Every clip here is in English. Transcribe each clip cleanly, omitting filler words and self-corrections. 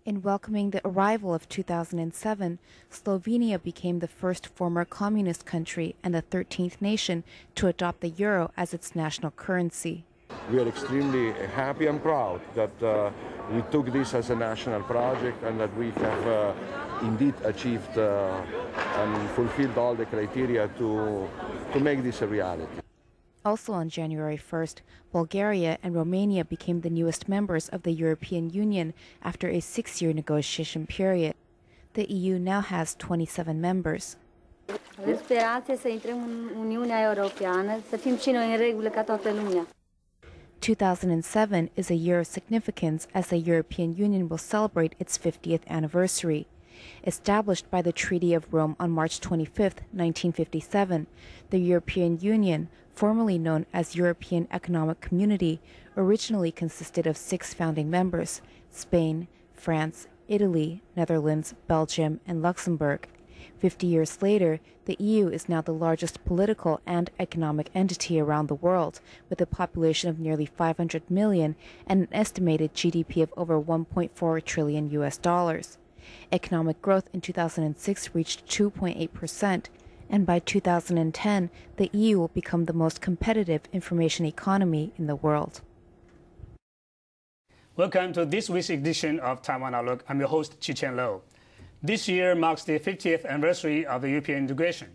In welcoming the arrival of 2007, Slovenia became the first former communist country and the 13th nation to adopt the euro as its national currency. We are extremely happy and proud that we took this as a national project and that we have indeed achieved and fulfilled all the criteria to make this a reality. Also on January 1st, Bulgaria and Romania became the newest members of the European Union after a 6-year negotiation period. The EU now has 27 members. Avem speranțe să intrăm în Uniunea Europeană, să fim și noi în regulă ca toată lumea. 2007 is a year of significance as the European Union will celebrate its 50th anniversary. Established by the Treaty of Rome on March 25, 1957, the European Union, formerly known as European Economic Community, originally consisted of 6 founding members: Spain, France, Italy, Netherlands, Belgium, and Luxembourg. 50 years later, the EU is now the largest political and economic entity around the world, with a population of nearly 500 million and an estimated GDP of over $1.4 trillion. Economic growth in 2006 reached 2.8%, and by 2010, the EU will become the most competitive information economy in the world. Welcome to this week's edition of Taiwan Outlook. I'm your host, Chi-Chen Lo. This year marks the 50th anniversary of the European integration.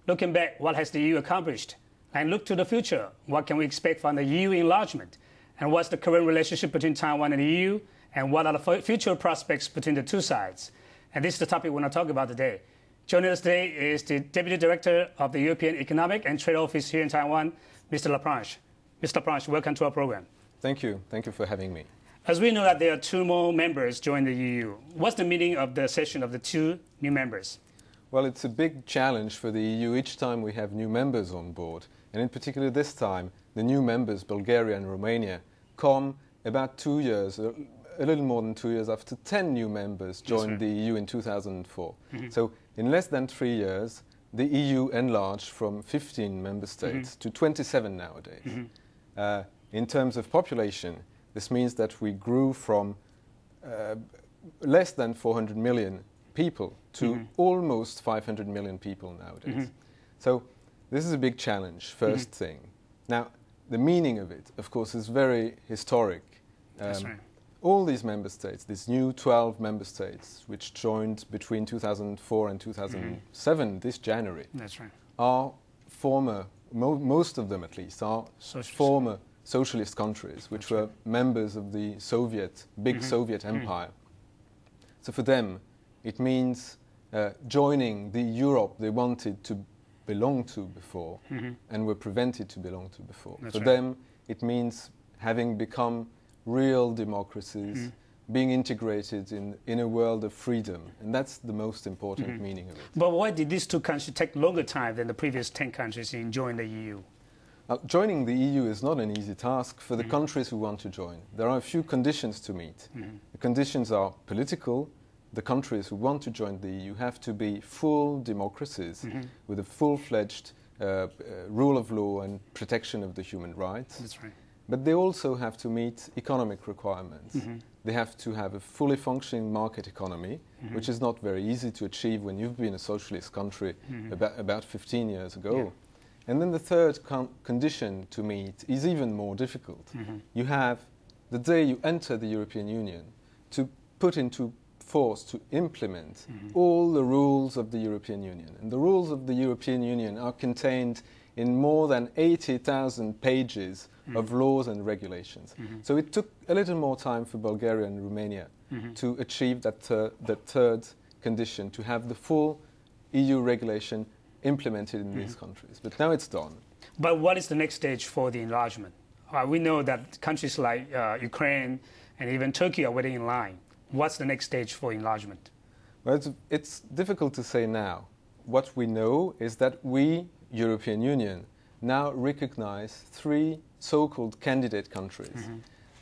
Looking back, what has the EU accomplished? And look to the future, what can we expect from the EU enlargement? And what's the current relationship between Taiwan and the EU? And what are the future prospects between the two sides? And this is the topic we want to talk about today. Joining us today is the Deputy Director of the European Economic and Trade Office here in Taiwan, Mr. Lapranche. Mr. Lapranche, welcome to our program. Thank you. Thank you for having me. As we know that there are 2 more members joining the EU, what's the meaning of the accession of the 2 new members? Well, it's a big challenge for the EU each time we have new members on board. And in particular this time, the new members, Bulgaria and Romania, come about 2 years, a little more than 2 years after 10 new members joined the EU in 2004. So in less than 3 years, the EU enlarged from 15 member states to 27 nowadays. In terms of population, this means that we grew from less than 400 million people to almost 500 million people nowadays. So this is a big challenge, first thing. Now, the meaning of it, of course, is very historic. That's right. All these member states, these new 12 member states, which joined between 2004 and 2007, this January, That's right. are former, most of them at least, are former socialist countries, which were members of the Soviet, big Soviet empire. So for them, it means joining the Europe they wanted to belong to before and were prevented to belong to before. For them, it means having become real democracies, being integrated in a world of freedom. And that's the most important meaning of it. But why did these 2 countries take longer time than the previous 10 countries in joining the EU? Joining the EU is not an easy task for the countries who want to join. There are a few conditions to meet. The conditions are political. The countries who want to join the EU have to be full democracies with a full-fledged rule of law and protection of the human rights. That's right. But they also have to meet economic requirements. They have to have a fully functioning market economy, which is not very easy to achieve when you've been a socialist country about 15 years ago. And then the third condition to meet is even more difficult. You have, the day you enter the European Union, to put into force, to implement all the rules of the European Union. And the rules of the European Union are contained in more than 80,000 pages of laws and regulations. So it took a little more time for Bulgaria and Romania to achieve that third condition, to have the full EU regulation implemented in these countries. But now it's done. But what is the next stage for the enlargement? We know that countries like Ukraine and even Turkey are waiting in line. What's the next stage for enlargement? Well, it's difficult to say now. What we know is that we, European Union, now recognize 3 so-called candidate countries.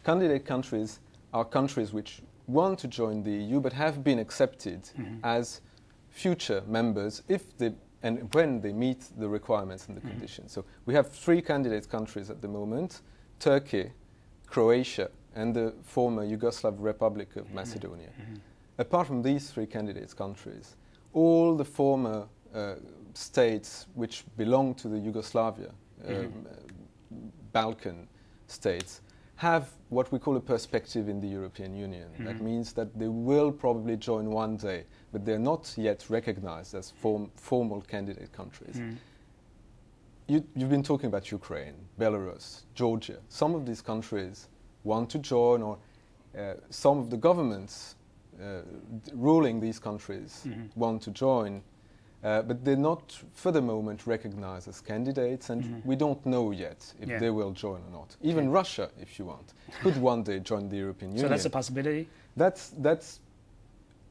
Candidate countries are countries which want to join the EU but have been accepted as future members if they and when they meet the requirements and the conditions. So we have 3 candidate countries at the moment: Turkey, Croatia and the former Yugoslav Republic of Macedonia. Apart from these three candidate countries, all the former states which belong to the Yugoslavia, Balkan states, have what we call a perspective in the European Union. That means that they will probably join one day, but they're not yet recognized as formal candidate countries. You've been talking about Ukraine, Belarus, Georgia. Some of these countries want to join, or some of the governments ruling these countries want to join, but they're not for the moment recognized as candidates, and we don't know yet if they will join or not. Even Russia, if you want, could one day join the European Union. So that's a possibility?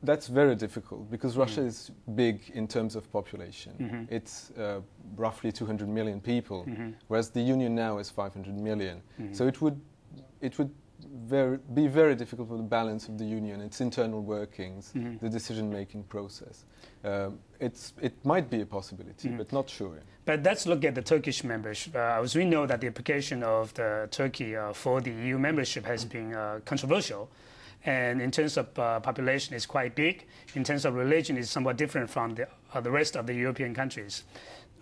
That's very difficult, because Russia is big in terms of population. It's roughly 200 million people, whereas the Union now is 500 million. So it would be very difficult for the balance of the Union, its internal workings, the decision-making process. It might be a possibility, but not sure. But let's look at the Turkish membership. As we know that the application of Turkey for the EU membership has been controversial. And in terms of population, it's quite big. In terms of religion, it's somewhat different from the rest of the European countries.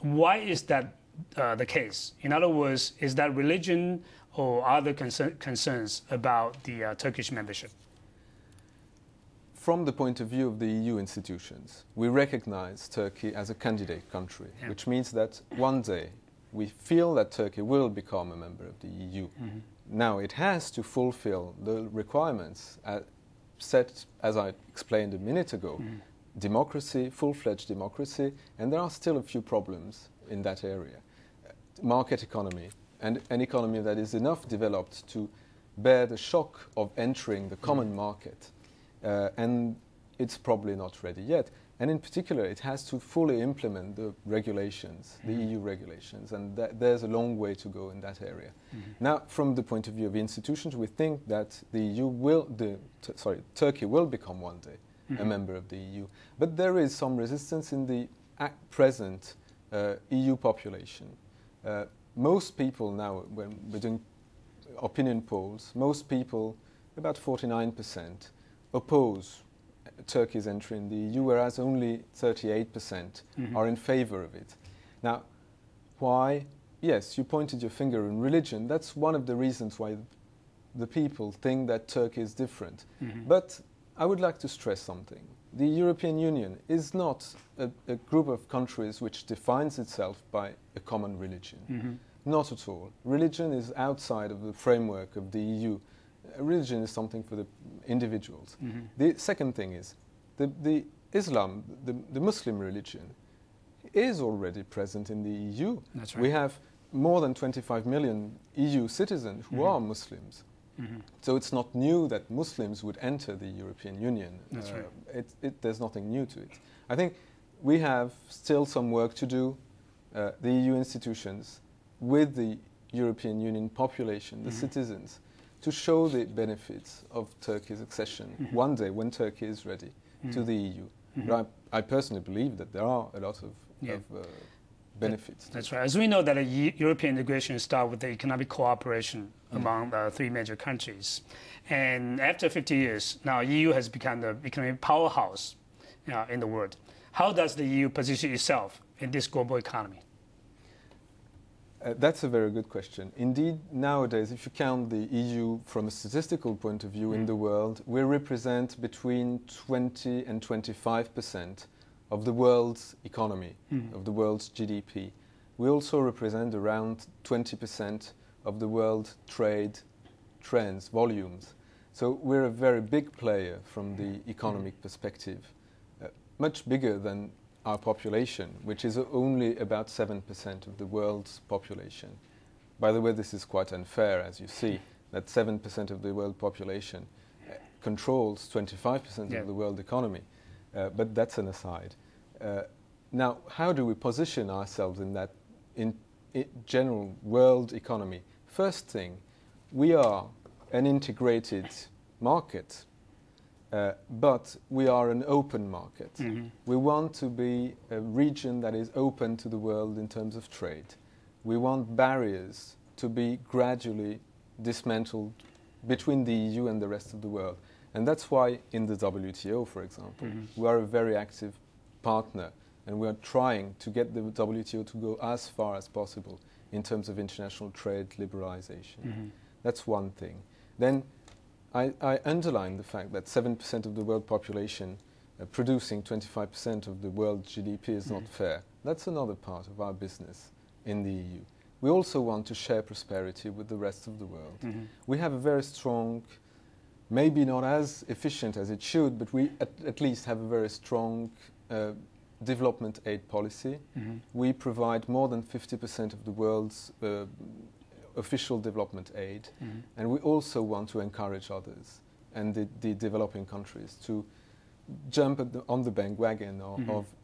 Why is that the case? In other words, is that religion or other concerns about the Turkish membership? From the point of view of the EU institutions, we recognize Turkey as a candidate country, which means that one day we feel that Turkey will become a member of the EU. Now, it has to fulfill the requirements set, as I explained a minute ago, democracy, full-fledged democracy, and there are still a few problems in that area. Market economy, and an economy that is enough developed to bear the shock of entering the common market. And it's probably not ready yet. And in particular, it has to fully implement the regulations, the EU regulations, and there's a long way to go in that area. Now, from the point of view of institutions, we think that Turkey will become one day a member of the EU. But there is some resistance in the present EU population. Most people now, when we're doing opinion polls, most people, about 49%, oppose Turkey's entry in the EU, whereas only 38% are in favor of it. Now, why? Yes, you pointed your finger in religion. That's one of the reasons why the people think that Turkey is different. But I would like to stress something. The European Union is not a group of countries which defines itself by a common religion. Not at all. Religion is outside of the framework of the EU. Religion is something for the individuals. The second thing is the Islam, the Muslim religion, is already present in the EU. That's right. We have more than 25 million EU citizens who are Muslims. So it's not new that Muslims would enter the European Union. That's right. There's nothing new to it. I think we have still some work to do, the EU institutions, with the European Union population, the citizens, to show the benefits of Turkey's accession one day when Turkey is ready to the EU. But I personally believe that there are a lot of benefits. That's right. As we know that European integration started with the economic cooperation among the three major countries. And after 50 years, now EU has become the economic powerhouse in the world. How does the EU position itself in this global economy? That's a very good question. Indeed, nowadays, if you count the EU from a statistical point of view in the world, we represent between 20 and 25% of the world's economy, of the world's GDP. We also represent around 20% of the world trade trends, volumes. So we're a very big player from the economic perspective, much bigger than our population, which is only about 7% of the world's population. By the way, this is quite unfair, as you see, that 7% of the world population controls 25% of the world economy. But that's an aside. Now, how do we position ourselves in that general world economy? First thing, we are an integrated market. But we are an open market. We want to be a region that is open to the world in terms of trade. We want barriers to be gradually dismantled between the EU and the rest of the world. And that's why in the WTO, for example, we are a very active partner, and we are trying to get the WTO to go as far as possible in terms of international trade liberalization. That's one thing. Then I underline the fact that 7% of the world population producing 25% of the world GDP is not fair. That's another part of our business in the EU. We also want to share prosperity with the rest of the world. We have a very strong, maybe not as efficient as it should, but we at least have a very strong development aid policy. We provide more than 50% of the world's official development aid, and we also want to encourage others and the developing countries to jump on the bandwagon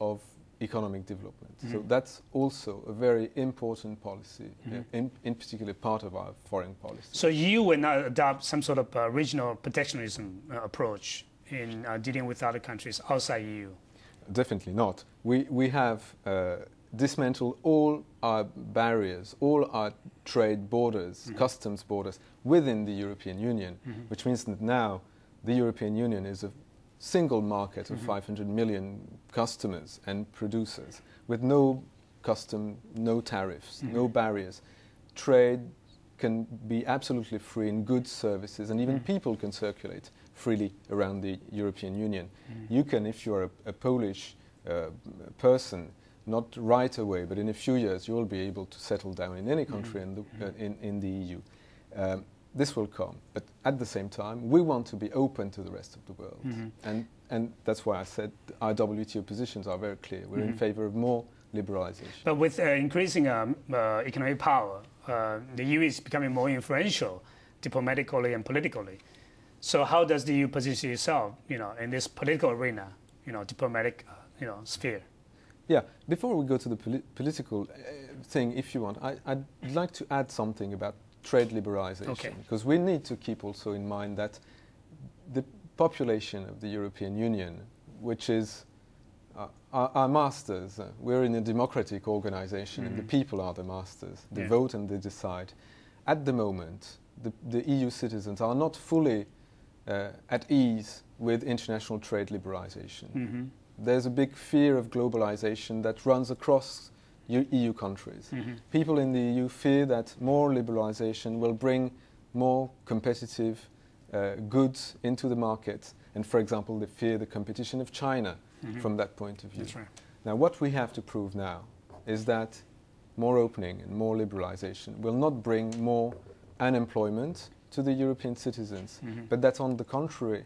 of economic development. So that's also a very important policy, in particular part of our foreign policy. So you will not adopt some sort of regional protectionism approach in dealing with other countries outside EU? Definitely not. We have dismantled all our barriers, all our trade borders, customs borders within the European Union, which means that now the European Union is a single market of 500 million customers and producers with no custom, no tariffs, no barriers. Trade can be absolutely free in goods, services, and even people can circulate freely around the European Union. You can, if you're a Polish person, not right away, but in a few years, you'll be able to settle down in any country in the EU. This will come, but at the same time, we want to be open to the rest of the world. And that's why I said our WTO positions are very clear. We're in favor of more liberalization. But with increasing economic power, the EU is becoming more influential diplomatically and politically. So how does the EU position itself, in this political arena, diplomatic, sphere? Yeah, before we go to the political thing, if you want, I'd like to add something about trade liberalization, because we need to keep also in mind that the population of the European Union, which is our masters, we're in a democratic organization and the people are the masters, they vote and they decide. At the moment, the EU citizens are not fully at ease with international trade liberalization. There's a big fear of globalization that runs across EU countries. People in the EU fear that more liberalization will bring more competitive goods into the market. And for example, they fear the competition of China from that point of view. That's right. Now, what we have to prove now is that more opening and more liberalization will not bring more unemployment to the European citizens, but that on the contrary,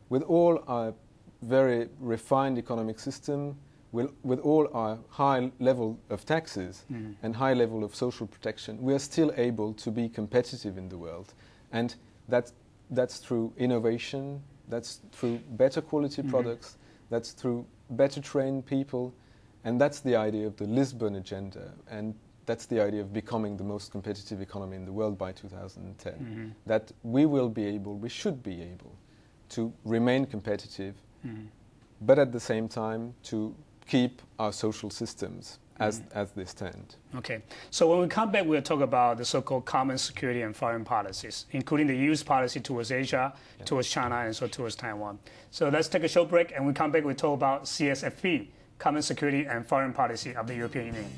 with all our very refined economic system, with all our high level of taxes and high level of social protection, we are still able to be competitive in the world. And that's through innovation, that's through better quality products, that's through better trained people, and that's the idea of the Lisbon agenda, and that's the idea of becoming the most competitive economy in the world by 2010. That we should be able to remain competitive, but at the same time to keep our social systems as they stand. Okay, so when we come back, we'll talk about the so-called common security and foreign policies, including the EU's policy towards Asia, towards China, and so towards Taiwan. So let's take a short break, and when we come back, we'll talk about CSFP, common security and foreign policy of the European Union.